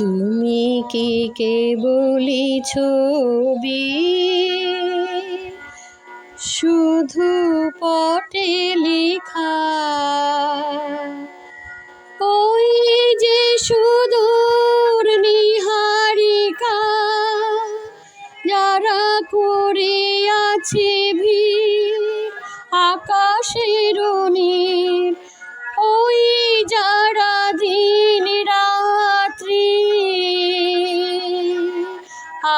তুমি কি কেবলি ছবি, শুধু পটে লেখা? ওই যে সুদূর নীহারিকা, যারা করে আছে ভিড় আকাশের নীড়, ওই যারা দিন রাত্রি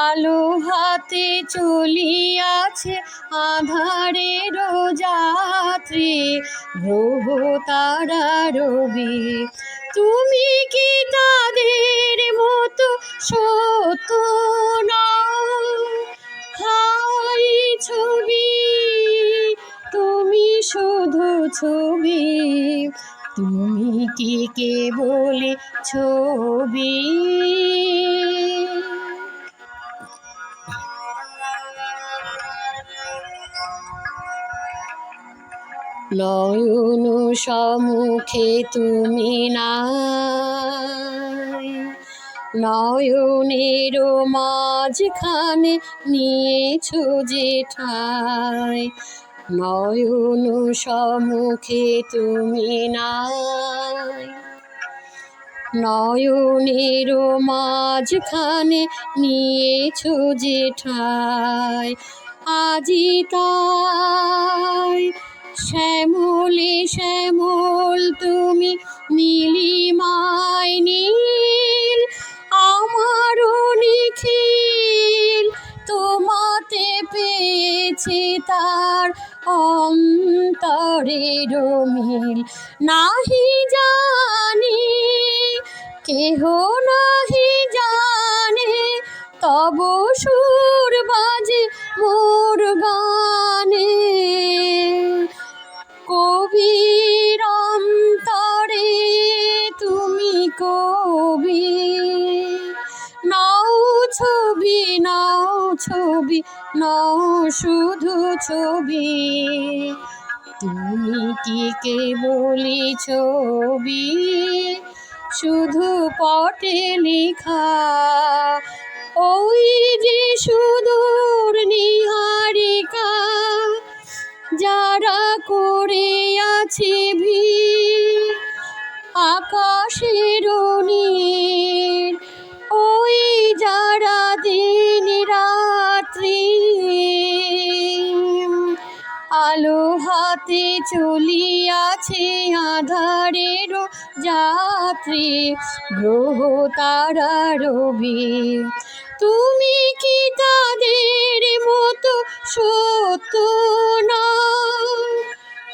আলো হাতে চলিয়াছে আঁধারের যাত্রী, গ্রহ তারা রবি। তুমি কি তাদের মতো সত্য নও? হাই ছবি, তুমি শুধু ছবি। তুমি কি কেবলি ছবি? নয়ন সম্মুখে তুমি নাই, নয়নের মাঝখানে নিয়েছো যে ঠাই। নয়ন সম্মুখে তুমি নাই, নয়নের মাঝখানে নিয়েছো যে ঠাই। আজি তাই শ্যামলে শ্যামল তুমি, নীলিমায় নীল আমারও নিখিল, তোমাতে পেয়েছে তার অন্তরের মিল। নাহি জানি কেহ নাহি জানে, তব সুর বাজে মোর গানে। কবির অন্তরে তুমি কবি, নাও ছবি নাও ছবি, নাও শুধু ছবি। তুমি কি কেবলি ছবি, শুধু পটে লেখা? ওই যে সুদূর নীহারিকা, যারা করে আছে ভিড় আকাশের নীড়, ওই যারা দিন রাত্রি আলো হাতে চলিয়াছে আঁধারের যাত্রী, গ্রহ তারা রবি। তুমি কি তাদের মতো সত্য নও?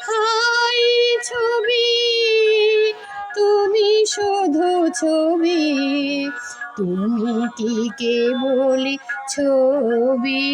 হাই ছবি, তুমি শুধু ছবি। তুমি কি কেবলি ছবি?